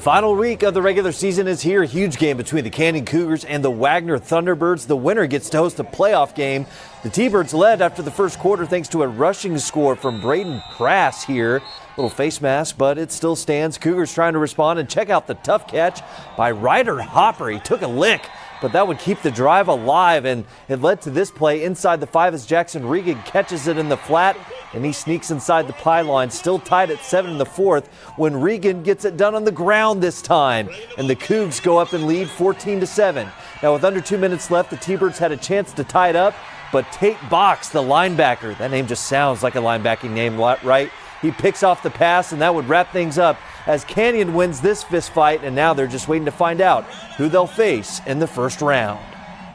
Final week of the regular season is here. Huge game between the Canyon Cougars and the Wagner Thunderbirds. The winner gets to host a playoff game. The T-Birds led after the first quarter thanks to a rushing score from Braden Prass here. Little face mask, but it still stands. Cougars trying to respond, and check out the tough catch by Ryder Hopper. He took a lick, but that would keep the drive alive, and it led to this play inside the 5 as Jackson Regan catches it in the flat, and he sneaks inside the pylon. Still tied at 7 in the fourth when Regan gets it done on the ground this time, and the Cougs go up and lead 14-7. Now with under 2 minutes left, the T-Birds had a chance to tie it up, but Tate Box, the linebacker, that name just sounds like a linebacking name, right? He picks off the pass, and that would wrap things up as Canyon wins this fist fight, and now they're just waiting to find out who they'll face in the first round.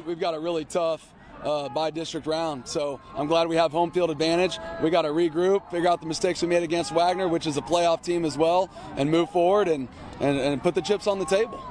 We've got a really tough by-district round, so I'm glad we have home field advantage. We got to regroup, figure out the mistakes we made against Wagner, which is a playoff team as well, and move forward and put the chips on the table.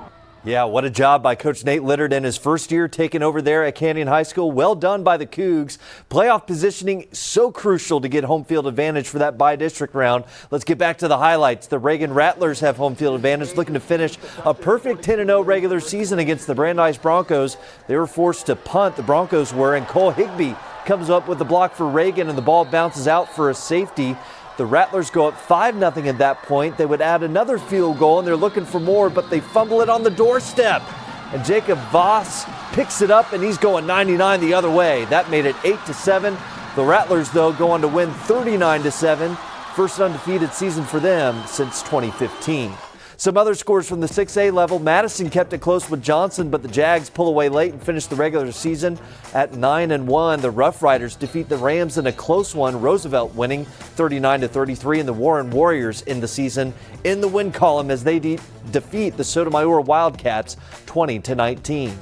Yeah, what a job by Coach Nate Littard in his first year taking over there at Canyon High School. Well done by the Cougs. Playoff positioning so crucial to get home field advantage for that by-district round. Let's get back to the highlights. The Reagan Rattlers have home field advantage, looking to finish a perfect 10-0 regular season against the Brandeis Broncos. They were forced to punt, the Broncos were, and Cole Higbee comes up with the block for Reagan, and the ball bounces out for a safety. The Rattlers go up 5-0 at that point. They would add another field goal, and they're looking for more, but they fumble it on the doorstep. And Jacob Voss picks it up, and he's going 99 the other way. That made it 8-7. The Rattlers, though, go on to win 39-7. First undefeated season for them since 2015. Some other scores from the 6A level. Madison kept it close with Johnson, but the Jags pull away late and finish the regular season at 9-1. The Rough Riders defeat the Rams in a close one, Roosevelt winning 39-33, and the Warren Warriors in the season in the win column as they defeat the Sotomayor Wildcats 20-19.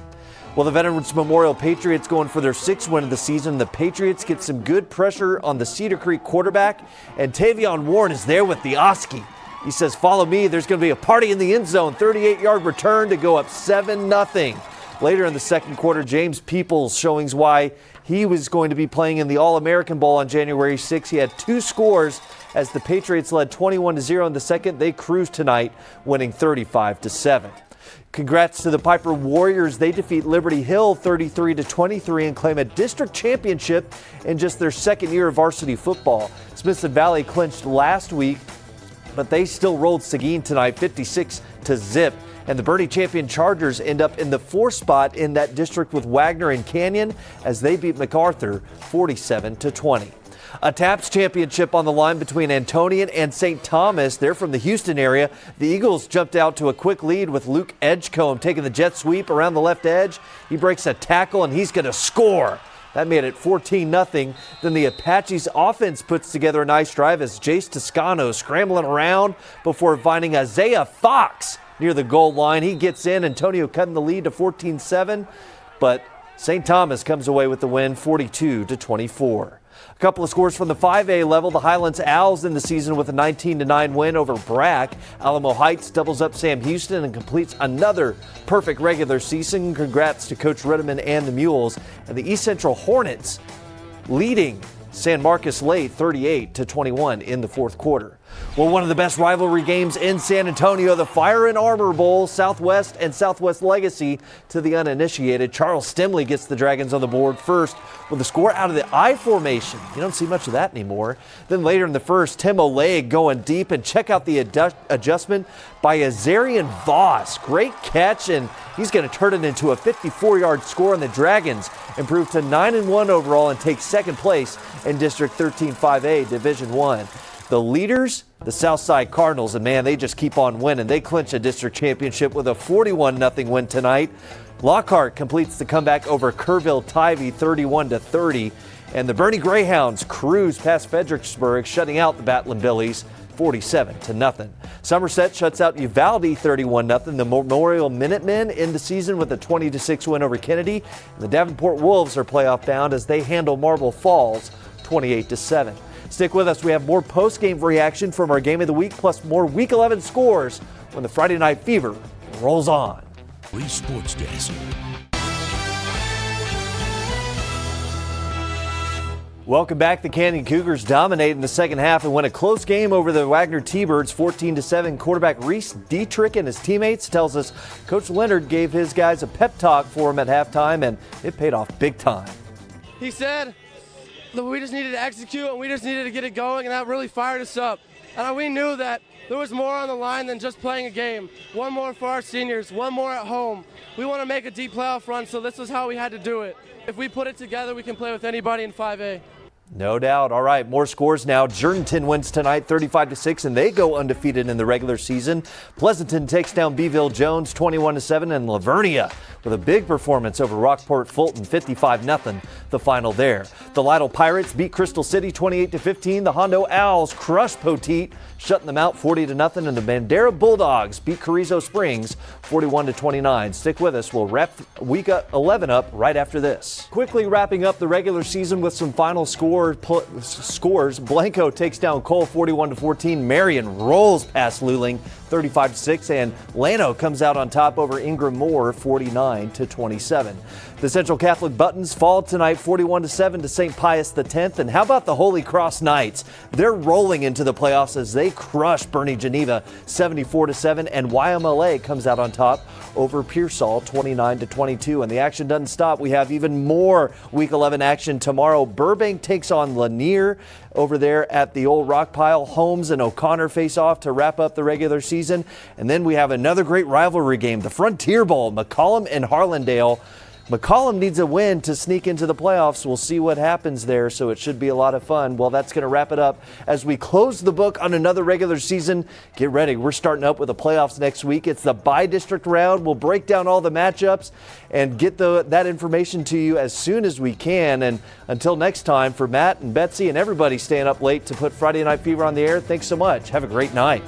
Well, the Veterans Memorial Patriots going for their 6th win of the season. The Patriots get some good pressure on the Cedar Creek quarterback, and Tavion Warren is there with the Oski. He says, follow me, there's going to be a party in the end zone. 38-yard return to go up 7-0. Later in the second quarter, James Peoples showing why he was going to be playing in the All-American Bowl on January 6th. He had 2 scores as the Patriots led 21-0 in the second. They cruised tonight, winning 35-7. Congrats to the Piper Warriors. They defeat Liberty Hill 33-23 and claim a district championship in just their second year of varsity football. Smithson Valley clinched last week, but they still rolled Seguin tonight 56-0. And the Bernie champion Chargers end up in the 4th spot in that district with Wagner and Canyon as they beat MacArthur 47-20. A TAPS championship on the line between Antonian and St. Thomas. They're from the Houston area. The Eagles jumped out to a quick lead with Luke Edgecombe taking the jet sweep around the left edge. He breaks a tackle and he's going to score. That made it 14-0. Then the Apaches offense puts together a nice drive as Jace Toscano scrambling around before finding Isaiah Fox near the goal line. He gets in, Antonio cutting the lead to 14-7, but St. Thomas comes away with the win 42-24. A couple of scores from the 5A level. The Highlands Owls in the season with a 19-9 win over Brack. Alamo Heights doubles up Sam Houston and completes another perfect regular season. Congrats to Coach Ritterman and the Mules. And the East Central Hornets leading San Marcos late 38-21 in the fourth quarter. Well, one of the best rivalry games in San Antonio, the Fire and Armor Bowl, Southwest and Southwest Legacy. To the uninitiated, Charles Stimley gets the Dragons on the board first with a score out of the I formation. You don't see much of that anymore. Then later in the first, Tim Oleg going deep, and check out the adjustment by Azarian Voss. Great catch, and he's going to turn it into a 54-yard score, and the Dragons improve to 9-1 overall and take second place in District 13 5A Division I. The leaders, the Southside Cardinals, and man, they just keep on winning. They clinch a district championship with a 41-0 win tonight. Lockhart completes the comeback over Kerrville-Tivy 31-30. And the Bernie Greyhounds cruise past Fredericksburg, shutting out the Battling Billies 47-0. Somerset shuts out Uvalde 31-0. The Memorial Minutemen end the season with a 20-6 win over Kennedy. And the Davenport Wolves are playoff bound as they handle Marble Falls 28-7. Stick with us. We have more post-game reaction from our Game of the Week, plus more Week 11 scores when the Friday Night Fever rolls on. Free Sports Desk. Welcome back. The Canyon Cougars dominate in the second half and win a close game over the Wagner T-Birds 14-7. Quarterback Reese Dietrich and his teammates tells us Coach Leonard gave his guys a pep talk for him at halftime, and it paid off big time. He said that we just needed to execute and we just needed to get it going, and that really fired us up. And we knew that there was more on the line than just playing a game. One more for our seniors, one more at home. We want to make a deep playoff run, so this was how we had to do it. If we put it together, we can play with anybody in 5A. No doubt. All right, more scores now. Jordanton wins tonight 35-6, and they go undefeated in the regular season. Pleasanton takes down Beeville Jones 21-7, and Lavernia with a big performance over Rockport Fulton 55-0, the final there. The Lytle Pirates beat Crystal City 28-15. The Hondo Owls crushed Poteet, shutting them out 40-0, and the Bandera Bulldogs beat Carrizo Springs 41-29. Stick with us. We'll wrap week 11 up right after this. Quickly wrapping up the regular season with some final scores. Blanco takes down Cole 41-14. Marion rolls past Luling 35-6, and Llano comes out on top over Ingram Moore 49-27. The Central Catholic Buttons fall tonight 41-7 to St. Pius X. And how about the Holy Cross Knights? They're rolling into the playoffs as they crush Bernie Geneva 74-7, and YMLA comes out on top over Pearsall 29-22. And the action doesn't stop. We have even more Week 11 action tomorrow. Burbank takes on Lanier over there at the old rock pile. Holmes and O'Connor face off to wrap up the regular season. And then we have another great rivalry game, the Frontier Bowl, McCollum and Harlandale. McCollum needs a win to sneak into the playoffs. We'll see what happens there, so it should be a lot of fun. Well, that's going to wrap it up as we close the book on another regular season. Get ready. We're starting up with the playoffs next week. It's the bi-district round. We'll break down all the matchups and get that information to you as soon as we can. And until next time, for Matt and Betsy and everybody staying up late to put Friday Night Fever on the air, thanks so much. Have a great night.